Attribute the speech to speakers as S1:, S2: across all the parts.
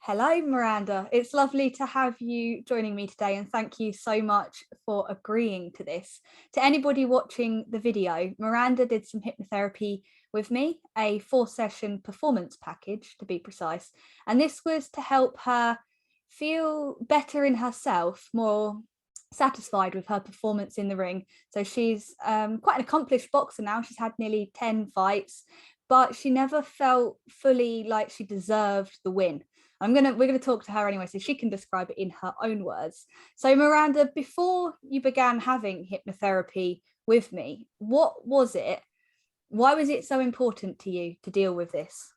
S1: Hello, Miranda. It's lovely to have you joining me today, and thank you so much for agreeing to this. To anybody watching the video, Miranda did some hypnotherapy with me, a 4-session performance package to be precise, and this was to help her feel better in herself, more satisfied with her performance in the ring. So she's quite an accomplished boxer now. She's had nearly 10 fights, but she never felt fully like she deserved the win. We're gonna talk to her anyway, so she can describe it in her own words. So Miranda, before you began having hypnotherapy with me, what was it? Why was it so important to you to deal with this?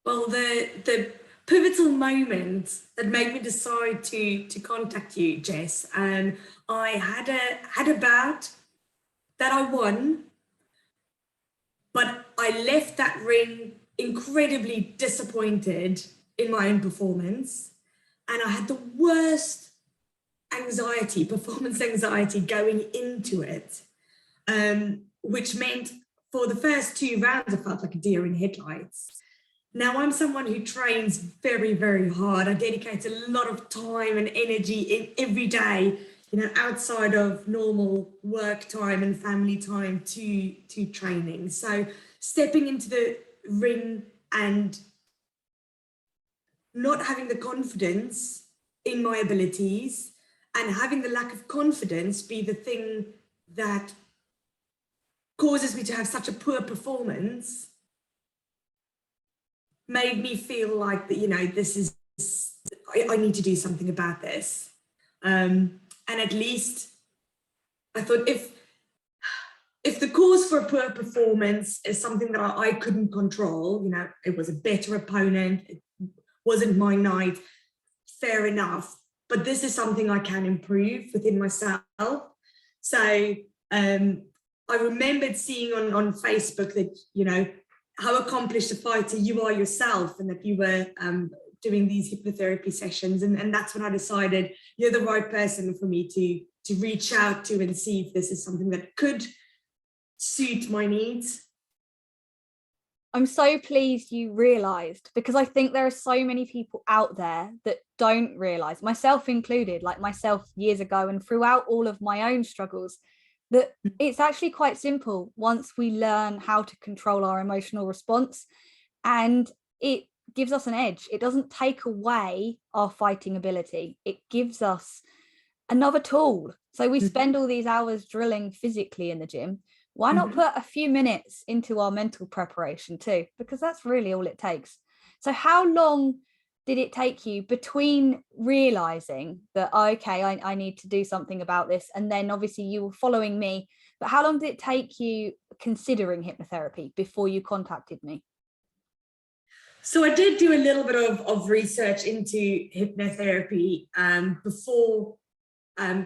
S2: Well, the pivotal moment that made me decide to contact you, Jess, and I had a bout that I won, but I left that ring incredibly disappointed in my own performance, and I had the worst performance anxiety going into it, which meant for the first 2 rounds I felt like a deer in headlights. Now, I'm someone who trains very, very hard. I dedicate a lot of time and energy in every day, outside of normal work time and family time to training. So stepping into the ring and not having the confidence in my abilities and having the lack of confidence be the thing that causes me to have such a poor performance made me feel like that, this is, I need to do something about this. And at least I thought if the cause for a poor performance is something that I couldn't control, it was a better opponent, it wasn't my night, fair enough. But this is something I can improve within myself. So I remembered seeing on Facebook that, how accomplished a fighter you are yourself, and that you were doing these hypnotherapy sessions. And that's when I decided you're the right person for me to reach out to and see if this is something that could suit my needs.
S1: I'm so pleased you realized, because I think there are so many people out there that don't realize, myself included, like myself years ago and throughout all of my own struggles, that it's actually quite simple once we learn how to control our emotional response, and it gives us an edge. It doesn't take away our fighting ability. It gives us another tool. So we spend all these hours drilling physically in the gym. Why not put a few minutes into our mental preparation too? Because that's really all it takes. So how long did it take you between realizing that, okay, I need to do something about this, and then obviously you were following me, but how long did it take you considering hypnotherapy before you contacted me?
S2: So I did do a little bit of research into hypnotherapy before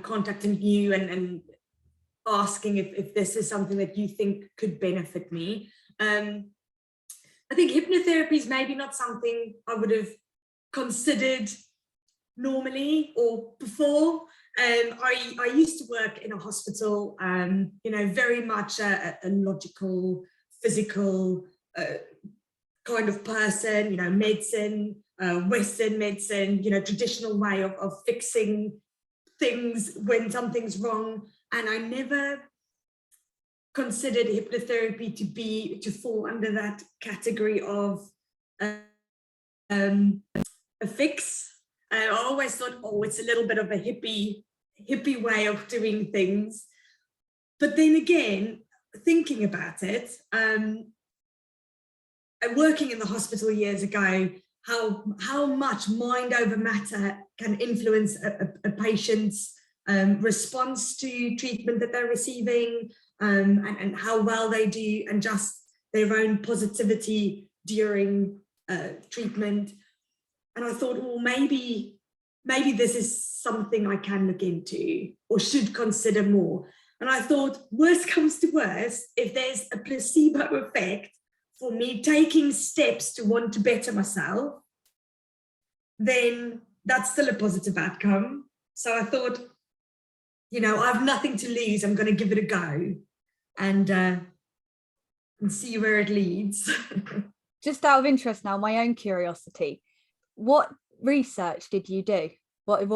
S2: contacting you and asking if this is something that you think could benefit me. I think hypnotherapy is maybe not something I would have considered normally or before. I used to work in a hospital, very much a logical, physical kind of person, medicine, Western medicine, traditional way of fixing things when something's wrong. And I never considered hypnotherapy to fall under that category of a fix. I always thought, it's a little bit of a hippie way of doing things. But then again, thinking about it, working in the hospital years ago, how much mind over matter can influence a patient's response to treatment that they're receiving, and how well they do, and just their own positivity during treatment. And I thought, maybe this is something I can look into or should consider more. And I thought, worst comes to worst, if there's a placebo effect for me taking steps to want to better myself, then that's still a positive outcome. So I thought, I have nothing to lose. I'm going to give it a go and see where it leads.
S1: Just out of interest now, my own curiosity, what research did you do? What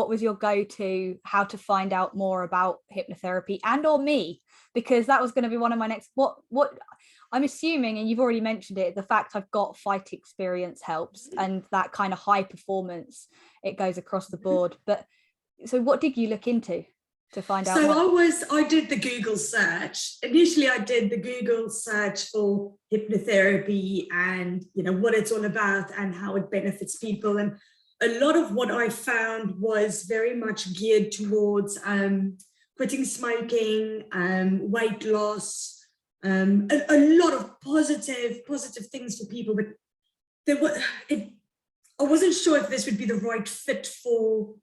S1: was your go-to, how to find out more about hypnotherapy and or me? Because that was going to be one of my next, what I'm assuming, and you've already mentioned it, the fact I've got fight experience helps, and that kind of high performance, it goes across the board. But so what did you look into to find out more?
S2: So I did the Google search. Initially, I did the Google search for hypnotherapy and, you know, what it's all about and how it benefits people. And a lot of what I found was very much geared towards quitting smoking, weight loss, a lot of positive things for people. But I wasn't sure if this would be the right fit for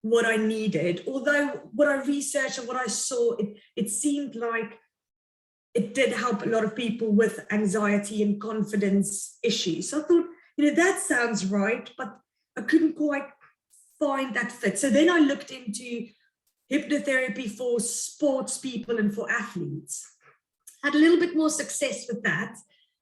S2: what I needed. Although what I researched and what I saw, it seemed like it did help a lot of people with anxiety and confidence issues. So I thought, you know, that sounds right, but I couldn't quite find that fit. So then I looked into hypnotherapy for sports people and for athletes. Had a little bit more success with that,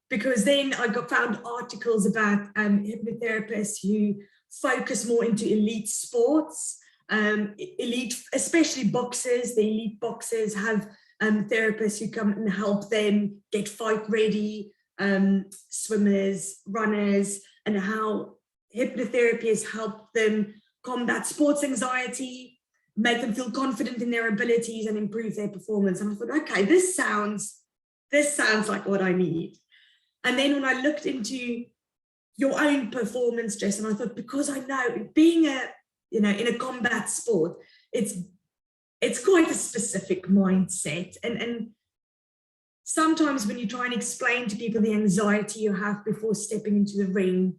S2: because then I found articles about hypnotherapists who focus more into elite sports. Elite, especially boxers, the elite boxers have therapists who come and help them get fight ready, swimmers, runners, and how hypnotherapy has helped them combat sports anxiety, make them feel confident in their abilities and improve their performance. And I thought, okay, this sounds like what I need. And then when I looked into your own performance, Jess, and I thought, because I know being in a combat sport, it's quite a specific mindset. And sometimes when you try and explain to people the anxiety you have before stepping into the ring,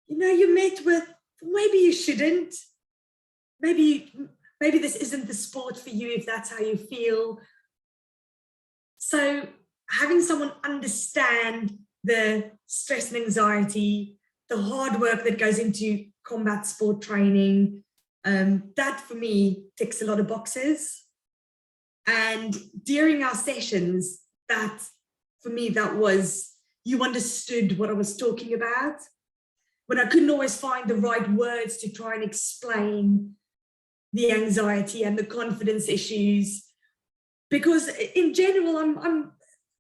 S2: you know, you're met with, maybe you shouldn't. Maybe this isn't the sport for you if that's how you feel. So having someone understand the stress and anxiety, the hard work that goes into combat sport training, that for me ticks a lot of boxes. And during our sessions, that for me, that was, you understood what I was talking about. When I couldn't always find the right words to try and explain the anxiety and the confidence issues, because in general, I'm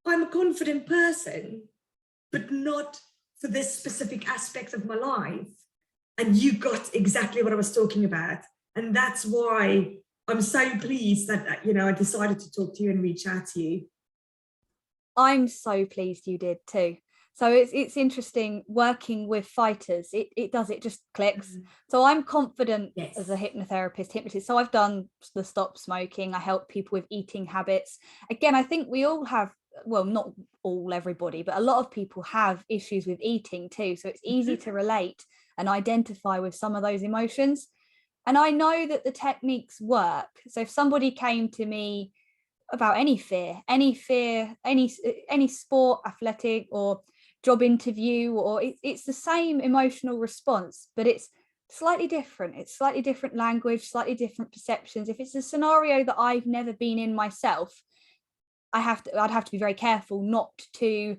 S2: a confident person, but not for this specific aspect of my life. And you got exactly what I was talking about. And that's why I'm so pleased that, you know, I decided to talk to you and reach out to you.
S1: I'm so pleased you did too. So it's interesting working with fighters. It just clicks. Mm-hmm. So I'm confident as a hypnotist. So I've done the stop smoking. I help people with eating habits. Again, I think we all have, well, not all, everybody, but a lot of people have issues with eating too. So it's easy to relate and identify with some of those emotions. And I know that the techniques work. So if somebody came to me about any fear, any sport, athletic or job interview, or it's the same emotional response, but it's slightly different. It's slightly different language, slightly different perceptions. If it's a scenario that I've never been in myself, I'd have to be very careful not to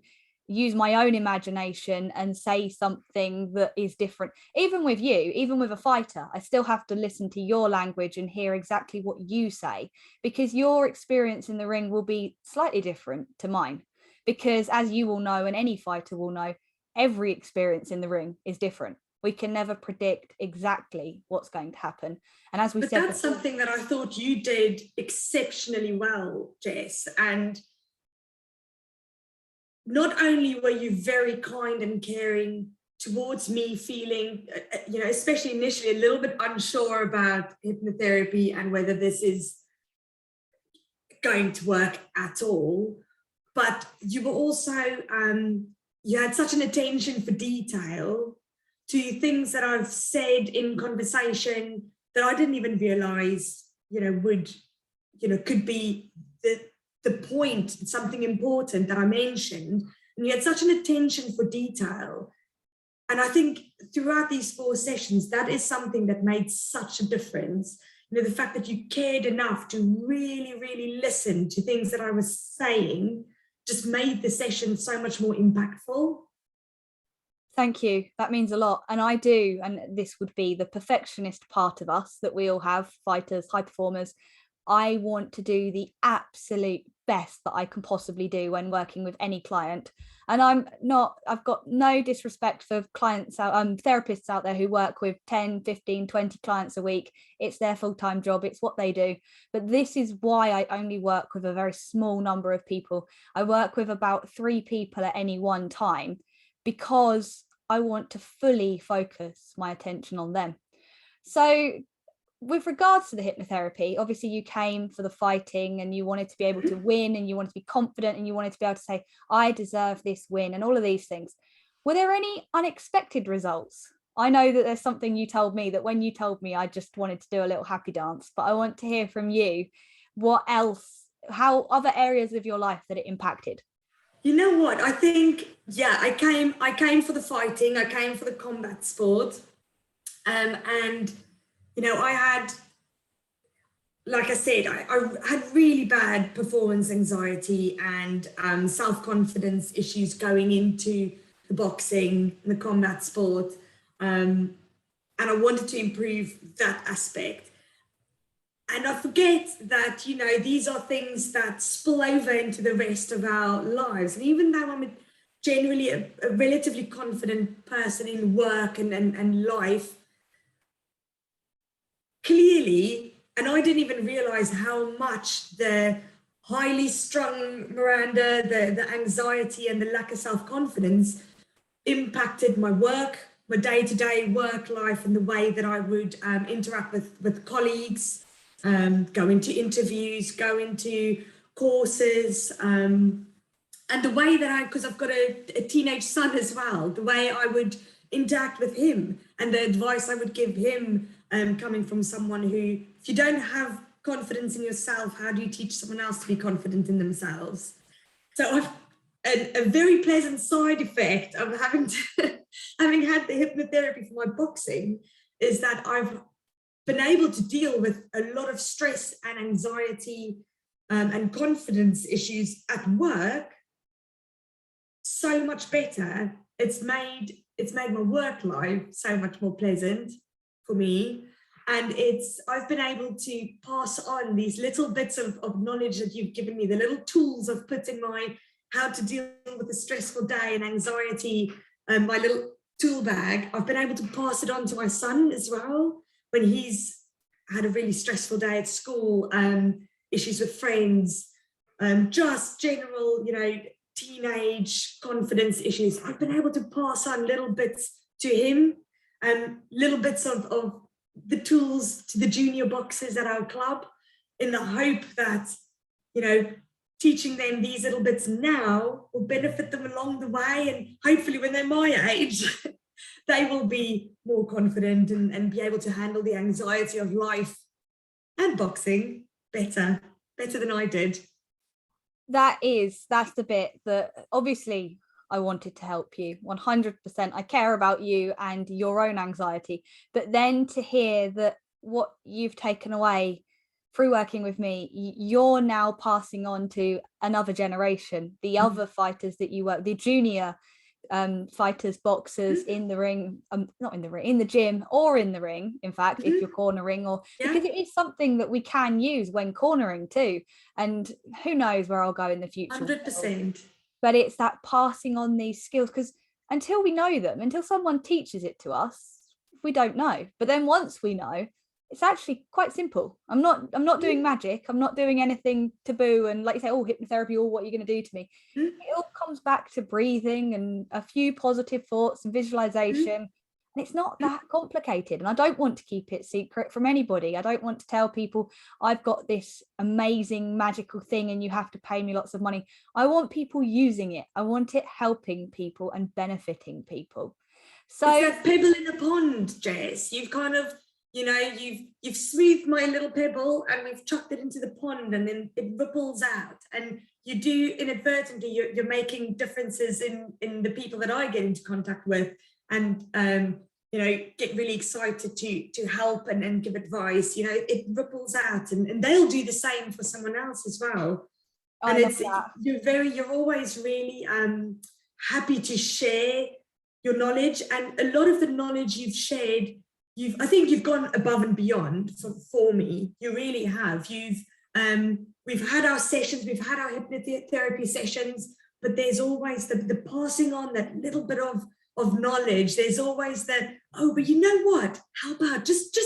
S1: use my own imagination and say something that is different. Even with you, even with a fighter, I still have to listen to your language and hear exactly what you say, because your experience in the ring will be slightly different to mine. Because as you will know, and any fighter will know, every experience in the ring is different. We can never predict exactly what's going to happen. And as we said,
S2: that's something that I thought you did exceptionally well, Jess. And not only were you very kind and caring towards me, feeling, you know, especially initially a little bit unsure about hypnotherapy and whether this is going to work at all, but you were also, you had such an attention for detail to things that I've said in conversation that I didn't even realize, you know, could be the point, something important that I mentioned. And you had such an attention for detail. And I think throughout these 4 sessions, that is something that made such a difference. You know, the fact that you cared enough to really, really listen to things that I was saying just made the session so much more impactful.
S1: Thank you. That means a lot. And I do. And this would be the perfectionist part of us that we all have, fighters, high performers. I want to do the absolute best that I can possibly do when working with any client. And I've got no disrespect for clients out, therapists out there who work with 10, 15, 20 clients a week. It's their full-time job. It's what they do. But this is why I only work with a very small number of people. I work with about 3 people at any one time, because I want to fully focus my attention on them. So with regards to the hypnotherapy, obviously you came for the fighting and you wanted to be able to win, and you wanted to be confident, and you wanted to be able to say, I deserve this win, and all of these things. Were there any unexpected results? I know that there's something you told me that when you told me, I just wanted to do a little happy dance, but I want to hear from you. What else, how other areas of your life that it impacted?
S2: You know what? I think, yeah, I came for the fighting, I came for the combat sport. And, you know, I had, like I said, I had really bad performance anxiety and self-confidence issues going into the boxing and the combat sport. And I wanted to improve that aspect. And I forget that, you know, these are things that spill over into the rest of our lives. And even though I'm generally a relatively confident person in work and life, clearly, and I didn't even realize how much the highly strung Miranda, the anxiety and the lack of self-confidence impacted my work, my day-to-day work life, and the way that I would interact with colleagues, go into interviews, go into courses, and the way that because I've got a teenage son as well, the way I would interact with him and the advice I would give him, coming from someone who, if you don't have confidence in yourself, how do you teach someone else to be confident in themselves? So a very pleasant side effect of having had the hypnotherapy for my boxing is that I've been able to deal with a lot of stress and anxiety and confidence issues at work so much better. It's made my work life so much more pleasant for me. And I've been able to pass on these little bits of knowledge that you've given me, the little tools I've put in how to deal with a stressful day and anxiety, my little tool bag. I've been able to pass it on to my son as well when he's had a really stressful day at school, issues with friends, just general, you know, teenage confidence issues. I've been able to pass on little bits to him, and little bits of the tools to the junior boxers at our club, in the hope that, you know, teaching them these little bits now will benefit them along the way, and hopefully when they're my age, they will be more confident and be able to handle the anxiety of life and boxing better than I did.
S1: That's the bit that obviously I wanted to help you 100%. I care about you and your own anxiety, but then to hear that what you've taken away through working with me, you're now passing on to another generation, the other fighters that you work, the junior fighters, boxers in the ring, not in the ring, in the gym or in the ring, in fact, if you're cornering, or because it is something that we can use when cornering too, and who knows where I'll go in the future.
S2: 100%.
S1: But it's that passing on these skills, because until we know them, until someone teaches it to us, we don't know. But then once we know, it's actually quite simple. I'm not doing magic. I'm not doing anything taboo and, like you say, oh, hypnotherapy, or what are you going to do to me? It all comes back to breathing and a few positive thoughts and visualization. And it's not that complicated. And I don't want to keep it secret from anybody. I don't want to tell people I've got this amazing magical thing and you have to pay me lots of money. I want people using it. I want it helping people and benefiting people. So
S2: it's that pebble in the pond, Jess. You've kind of, you know, you've smoothed my little pebble and we've chucked it into the pond, and then it ripples out, and you do inadvertently, you're making differences in the people that I get into contact with, and you know, get really excited to help and give advice. You know, it ripples out, and they'll do the same for someone else as well. And you're always really happy to share your knowledge, and a lot of the knowledge you've shared, I think you've gone above and beyond for me. You really have. We've had our sessions, we've had our hypnotherapy sessions, but there's always the passing on that little bit of knowledge. There's always that, oh, but you know what? How about just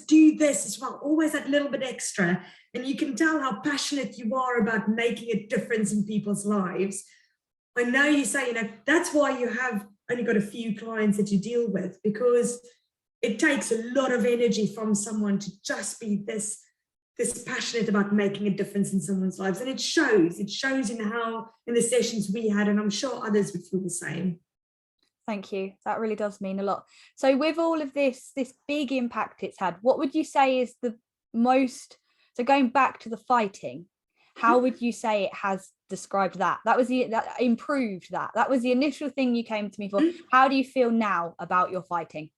S2: do this as well? Always that little bit extra. And you can tell how passionate you are about making a difference in people's lives. I know you say, that's why you have only got a few clients that you deal with, because it takes a lot of energy from someone to just be this passionate about making a difference in someone's lives. And it shows in the sessions we had, and I'm sure others would feel the same.
S1: Thank you. That really does mean a lot. So with all of this big impact it's had, what would you say is the most, so going back to the fighting, how would you say it has described that? That was that improved that. That was the initial thing you came to me for. How do you feel now about your fighting?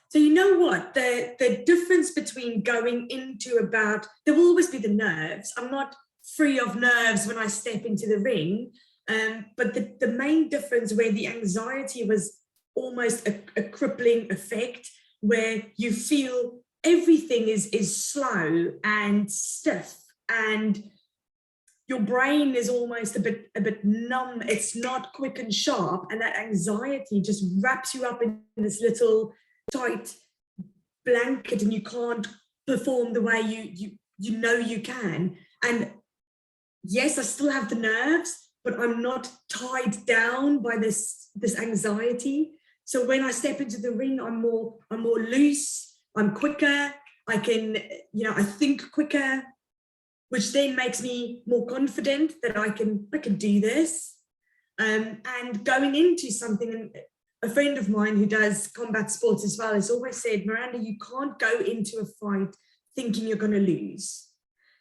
S2: So you know what, the difference between going into there will always be the nerves. I'm not free of nerves when I step into the ring. But the main difference, where the anxiety was almost a crippling effect, where you feel everything is slow and stiff, and your brain is almost a bit numb. It's not quick and sharp, and that anxiety just wraps you up in this little tight blanket, and you can't perform the way you know you can. And yes, I still have the nerves, but I'm not tied down by this anxiety. So when I step into the ring, I'm more loose, I'm quicker, I can, I think quicker, which then makes me more confident that I can do this. And going into something, and a friend of mine who does combat sports as well has always said, Miranda, you can't go into a fight thinking you're going to lose.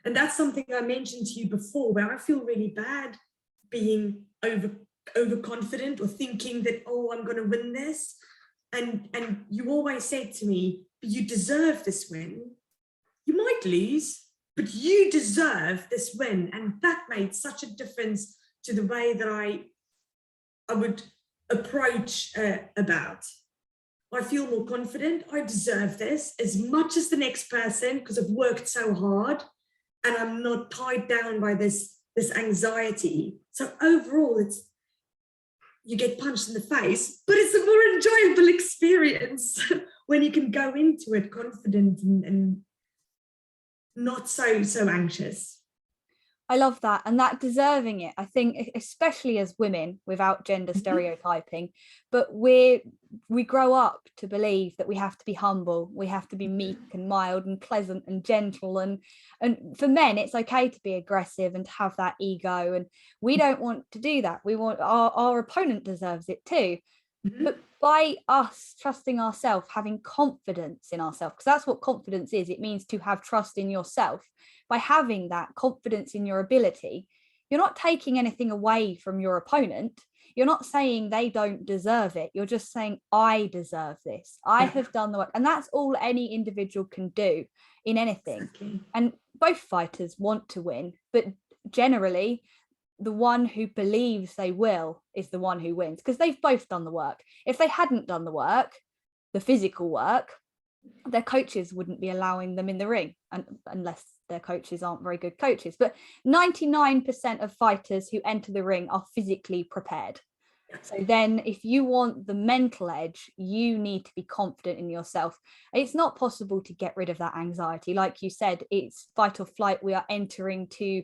S2: And that's something I mentioned to you before, where I feel really bad being overconfident or thinking that, oh, I'm going to win this. And you always said to me, you deserve this win. You might lose, but you deserve this win. And that made such a difference to the way that I would approach about. I feel more confident. I deserve this as much as the next person, because I've worked so hard, and I'm not tied down by this anxiety. So overall, you get punched in the face, but it's a more enjoyable experience when you can go into it confident and not so anxious.
S1: I love that. And that deserving it, I think, especially as women, without gender stereotyping, but we grow up to believe that we have to be humble, we have to be meek and mild and pleasant and gentle, and for men it's okay to be aggressive and to have that ego, and we don't want to do that. We want our opponent deserves it too. But by us trusting ourselves, having confidence in ourselves, because that's what confidence is, it means to have trust in yourself. By having that confidence in your ability, you're not taking anything away from your opponent. You're not saying they don't deserve it. You're just saying, I deserve this. I have done the work. And that's all any individual can do in anything. Exactly. And both fighters want to win, but generally, the one who believes they will is the one who wins, because they've both done the work. If they hadn't done the work, the physical work, their coaches wouldn't be allowing them in the ring, unless their coaches aren't very good coaches. But 99% of fighters who enter the ring are physically prepared. So then if you want the mental edge, you need to be confident in yourself. It's not possible to get rid of that anxiety. Like you said, it's fight or flight. We are entering to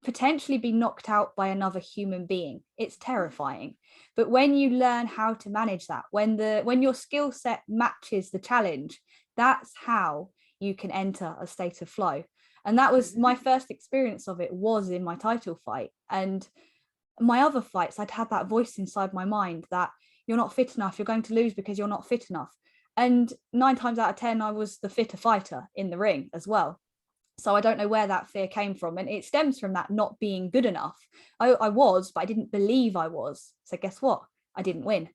S1: potentially be knocked out by another human being. It's terrifying. But when you learn how to manage that, when your skill set matches the challenge, that's how you can enter a state of flow. And that was my first experience of it, was in my title fight. And my other fights, I'd had that voice inside my mind that you're not fit enough, you're going to lose because you're not fit enough. And 9 times out of 10, I was the fitter fighter in the ring as well. So I don't know where that fear came from. And it stems from that not being good enough. I was, but I didn't believe I was. So guess what? I didn't win.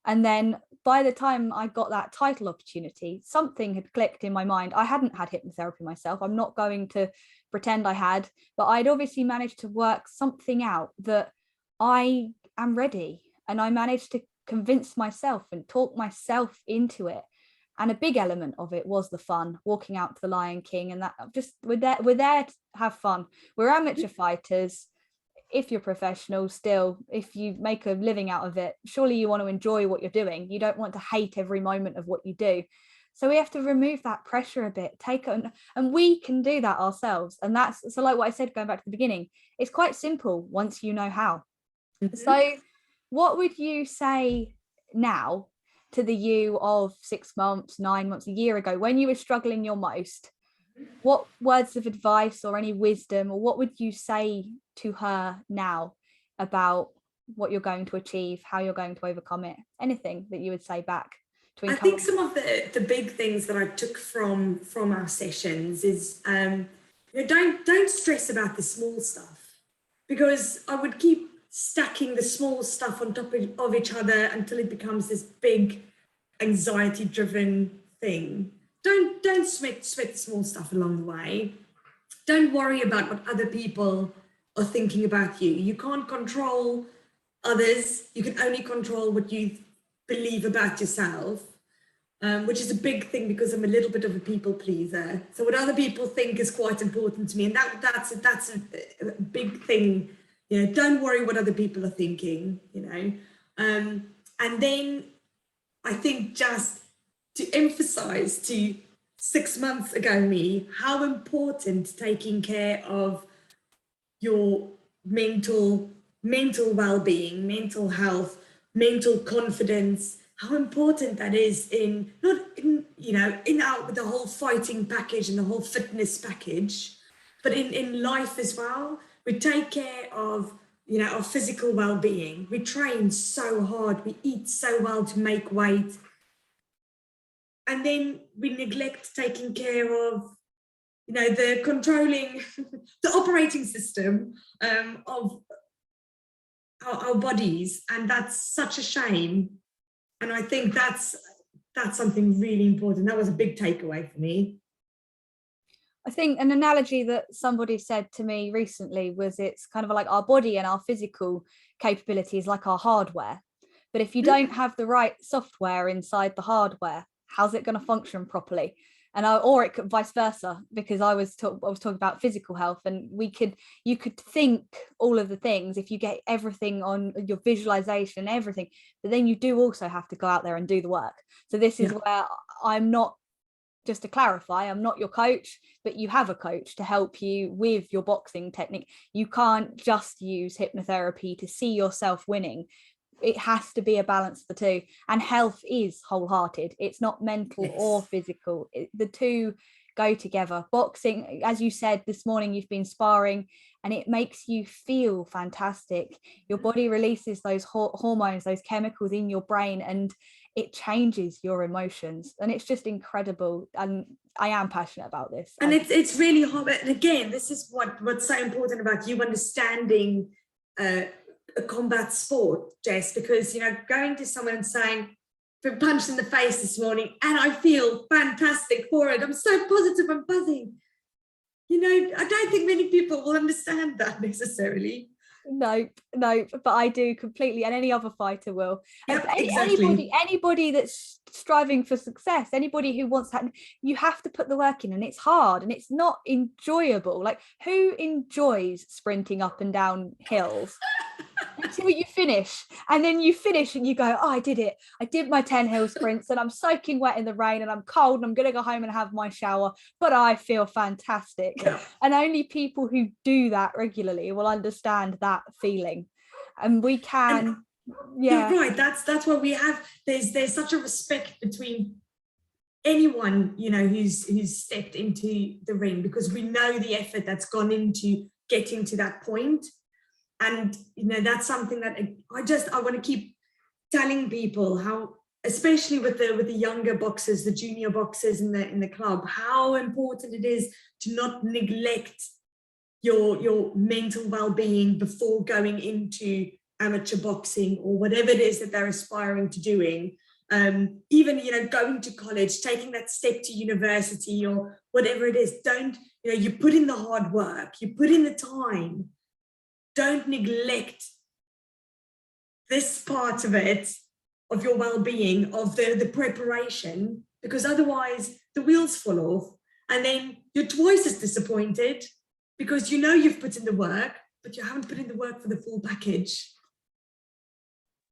S1: And then by the time I got that title opportunity, something had clicked in my mind. I hadn't had hypnotherapy myself. I'm not going to pretend I had, but I'd obviously managed to work something out that I am ready. And I managed to convince myself and talk myself into it. And a big element of it was the fun, walking out to the Lion King, and that just we're there to have fun. We're amateur fighters. If you're professional, still, if you make a living out of it, surely you want to enjoy what you're doing. You don't want to hate every moment of what you do. So we have to remove that pressure a bit, take it, and we can do that ourselves. And that's, so like what I said, going back to the beginning, it's quite simple once you know how. Mm-hmm. So what would you say now to the you of 6 months, 9 months, a year ago, when you were struggling your most? What words of advice or any wisdom, or what would you say to her now about what you're going to achieve, how you're going to overcome it? Anything that you would say back to encourage?
S2: I think some of the big things that I took from our sessions is don't stress about the small stuff, because I would keep stacking the small stuff on top of each other until it becomes this big anxiety driven thing. Don't sweat the small stuff along the way. Don't worry about what other people are thinking about you. You can't control others. You can only control what you believe about yourself, which is a big thing, because I'm a little bit of a people pleaser. So what other people think is quite important to me, and that's a big thing. Don't worry what other people are thinking. And then I think just to emphasize to 6 months ago me, how important taking care of your mental well-being, mental health, mental confidence, how important that is in the whole fighting package and the whole fitness package, but in life as well. We take care of our physical well-being. We train so hard, we eat so well to make weight, and then we neglect taking care of the controlling the operating system of our bodies, and that's such a shame. And I think that's something really important. That was a big takeaway for me.
S1: I think an analogy that somebody said to me recently was, it's kind of like our body and our physical capabilities like our hardware, but if you don't have the right software inside the hardware, how's it going to function properly? And or it could vice versa, because I was talking about physical health, and you could think all of the things if you get everything on your visualization, everything, but then you do also have to go out there and do the work. So this is where I'm not, just to clarify, I'm not your coach, but you have a coach to help you with your boxing technique. You can't just use hypnotherapy to see yourself winning. It has to be a balance of the two, and health is wholehearted. It's not mental or physical. The two go together. Boxing, as you said this morning, you've been sparring, and it makes you feel fantastic. Your body releases those hormones, those chemicals in your brain, and it changes your emotions, and it's just incredible. And I am passionate about this,
S2: and it's really hard. And again, this is what's so important about you understanding a combat sport, Jess, because going to someone and saying, been punched in the face this morning and I feel fantastic for it, I'm so positive, I'm buzzing, I don't think many people will understand that necessarily.
S1: No, but I do completely, and any other fighter will.
S2: Yep, exactly.
S1: Anybody that's striving for success, anybody who wants that, you have to put the work in, and it's hard and it's not enjoyable. Like, who enjoys sprinting up and down hills until you finish? And then you finish and you go, oh, I did it. I did my 10 hill sprints, and I'm soaking wet in the rain and I'm cold and I'm going to go home and have my shower, but I feel fantastic. Yeah. And only people who do that regularly will understand that feeling. And we can,
S2: You're right. That's what we have. There's such a respect between anyone, who's stepped into the ring, because we know the effort that's gone into getting to that point. And that's something that I want to keep telling people, how, especially with the younger boxers, the junior boxers in the club, how important it is to not neglect your mental well-being before going into amateur boxing or whatever it is that they're aspiring to doing. Even going to college, taking that step to university or whatever it is, don't, you put in the hard work, you put in the time. Don't neglect this part of it of your well-being, of the preparation, because otherwise the wheels fall off and then you're twice as disappointed because you know you've put in the work, but you haven't put in the work for the full package.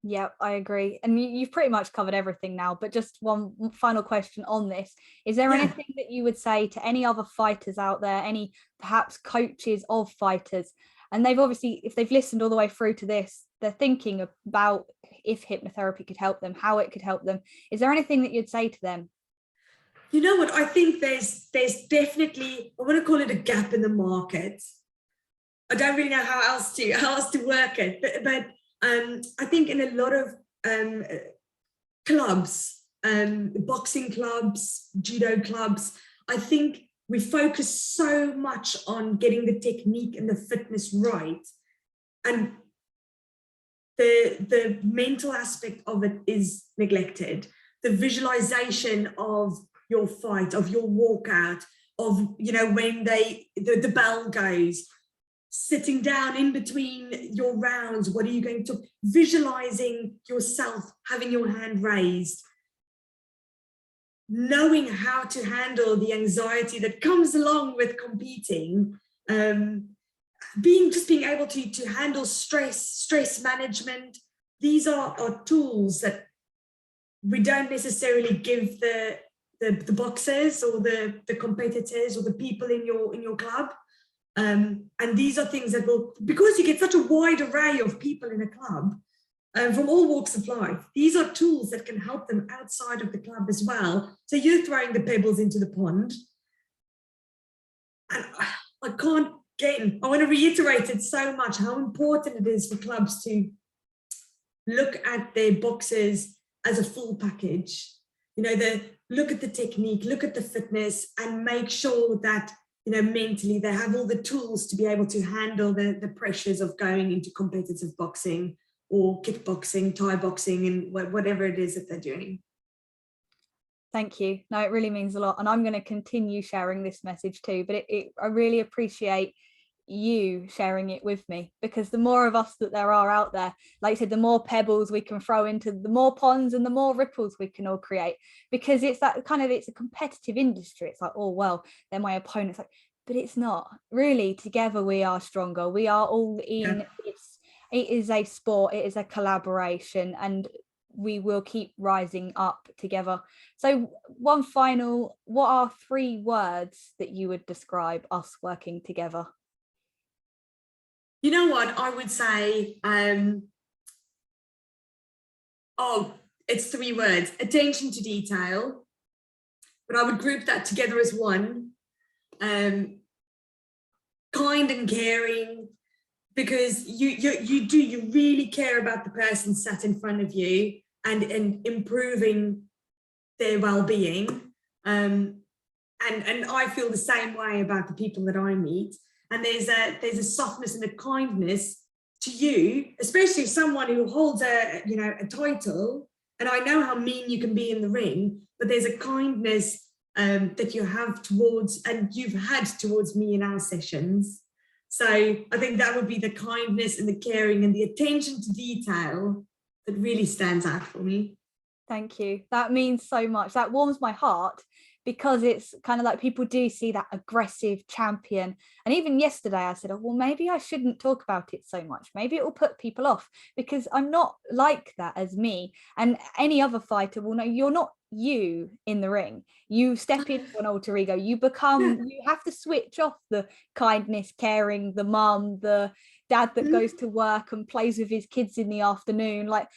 S1: Yeah, I agree. And you've pretty much covered everything now, but just one final question on this. Is there anything that you would say to any other fighters out there, any perhaps coaches of fighters? And they've obviously, if they've listened all the way through to this, they're thinking about if hypnotherapy could help them, how it could help them. Is there anything that you'd say to them?
S2: You know what? I think there's definitely, I want to call it a gap in the market. I don't really know how else to work it, but I think in a lot of clubs, boxing clubs, judo clubs, I think we focus so much on getting the technique and the fitness right, and the mental aspect of it is neglected. The visualization of your fight, of your walkout, of, you know, when the bell goes, sitting down in between your rounds, what are you going to, visualizing yourself having your hand raised, knowing how to handle the anxiety that comes along with competing, being able to handle stress management. These are tools that we don't necessarily give the boxers or the competitors or the people in your club. And these are things that will, because you get such a wide array of people in a club from all walks of life, these are tools that can help them outside of the club as well. So you're throwing the pebbles into the pond. And I can't get, I want to reiterate it so much, how important it is for clubs to look at their boxers as a full package. You know, look at the technique, look at the fitness, and make sure that, you know, mentally they have all the tools to be able to handle the pressures of going into competitive boxing or kickboxing, Thai boxing, and whatever it is that they're doing.
S1: Thank you. No, it really means a lot. And I'm going to continue sharing this message too, but I really appreciate you sharing it with me, because the more of us that there are out there, like I said, the more pebbles we can throw into the more ponds and the more ripples we can all create, because it's that kind of, it's a competitive industry. It's like, oh, well, they're my opponents, like, but it's not really. Together we are stronger. We are all in this. It is a sport, it is a collaboration, and we will keep rising up together. So one final, what are 3 words that you would describe us working together?
S2: You know what, I would say, it's 3 words: attention to detail, but I would group that together as one. Kind and caring, because you really care about the person sat in front of you and improving their well-being. And I feel the same way about the people that I meet. And there's a softness and a kindness to you, especially someone who holds a title. And I know how mean you can be in the ring, but there's a kindness that you have towards, and you've had towards me in our sessions. So I think that would be the kindness and the caring and the attention to detail that really stands out for me.
S1: Thank you. That means so much. That warms my heart, because it's kind of like people do see that aggressive champion. And even yesterday I said, oh, well, maybe I shouldn't talk about it so much. Maybe it will put people off, because I'm not like that as me. And any other fighter will know you're not you in the ring. You step into an alter ego, you have to switch off the kindness, caring, the mum, the dad that goes to work and plays with his kids in the afternoon. Like,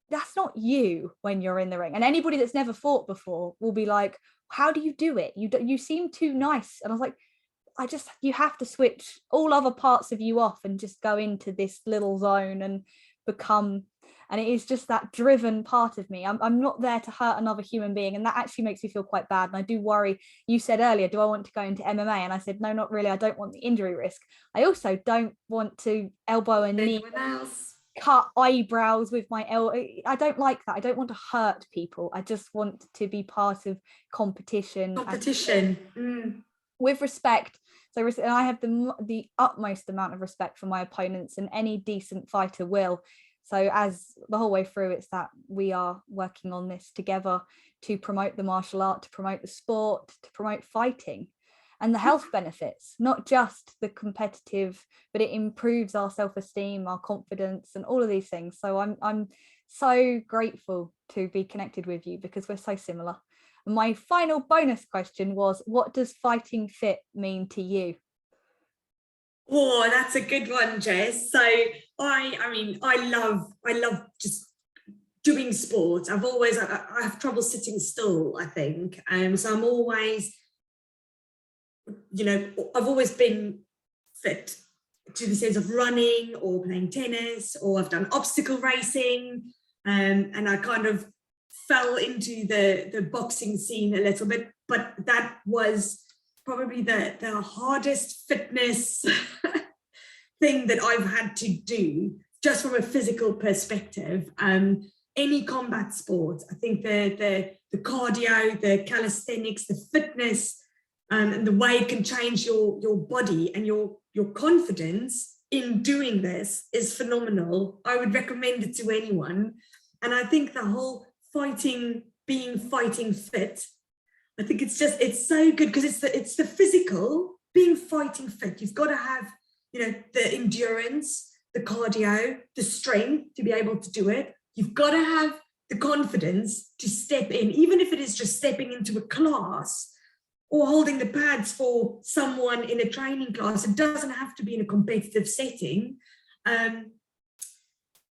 S1: that's not you when you're in the ring. And anybody that's never fought before will be like, how do you do it? You seem too nice. And I was like, you have to switch all other parts of you off and just go into this little zone and become, and it is just that driven part of me. I'm not there to hurt another human being, and that actually makes me feel quite bad. And I do worry. You said earlier, do I want to go into MMA? And I said, no, not really. I don't want the injury risk. I also don't want to elbow and knee, cut eyebrows with my elbow. I don't like that. I don't want to hurt people. I just want to be part of competition. With respect. So I have the utmost amount of respect for my opponents, and any decent fighter will. So as the whole way through, it's that we are working on this together to promote the martial art, to promote the sport, to promote fighting and the health benefits, not just the competitive, but it improves our self-esteem, our confidence, and all of these things. So I'm so grateful to be connected with you because we're so similar. And my final bonus question was, what does fighting fit mean to you?
S2: Oh, that's a good one, Jess. So I love just doing sports. I have trouble sitting still, I think. So I'm always, I've always been fit to the sense of running or playing tennis, or I've done obstacle racing. And I kind of fell into the boxing scene a little bit, but that was probably the hardest fitness thing that I've had to do, just from a physical perspective. Any combat sports, I think the cardio, the calisthenics, the fitness, and the way it can change your body and your confidence in doing this is phenomenal. I would recommend it to anyone. And I think the whole being fighting fit, I think it's so good because it's the physical, being fighting fit. You've got to have, the endurance, the cardio, the strength to be able to do it. You've got to have the confidence to step in, even if it is just stepping into a class or holding the pads for someone in a training class. It doesn't have to be in a competitive setting.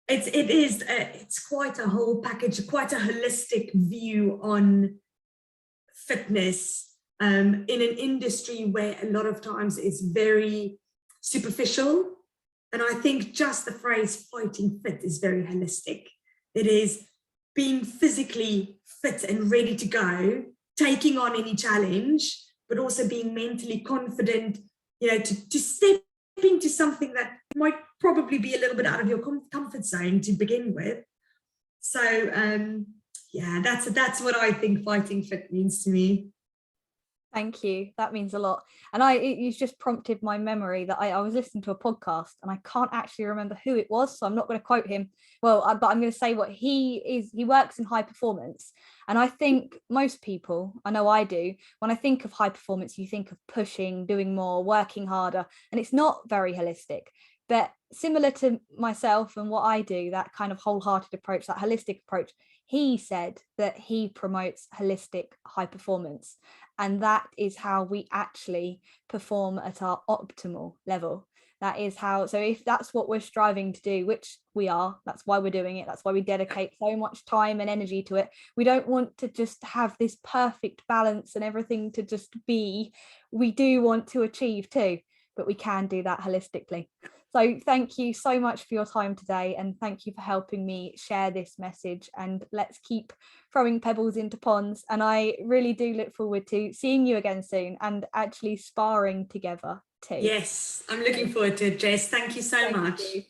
S2: It's quite a whole package, quite a holistic view on fitness, in an industry where a lot of times it's very superficial. And I think just the phrase fighting fit is very holistic. It is being physically fit and ready to go, taking on any challenge, but also being mentally confident, to step into something that might probably be a little bit out of your comfort zone to begin with. So that's what I think fighting fit means to me.
S1: Thank you. That means a lot. And you've just prompted my memory that I was listening to a podcast and I can't actually remember who it was, so I'm not going to quote him. Well, but I'm going to say what he is. He works in high performance. And I think most people, I know I do, when I think of high performance, you think of pushing, doing more, working harder, and it's not very holistic. But similar to myself and what I do, that kind of wholehearted approach, that holistic approach, he said that he promotes holistic high performance. And that is how we actually perform at our optimal level. That is how, so if that's what we're striving to do, which we are, that's why we're doing it. That's why we dedicate so much time and energy to it. We don't want to just have this perfect balance and everything to just be. We do want to achieve too, but we can do that holistically. So thank you so much for your time today, and thank you for helping me share this message, and let's keep throwing pebbles into ponds. And I really do look forward to seeing you again soon and actually sparring together too.
S2: Yes, I'm looking forward to it, Jess. Thank you so much.
S1: You.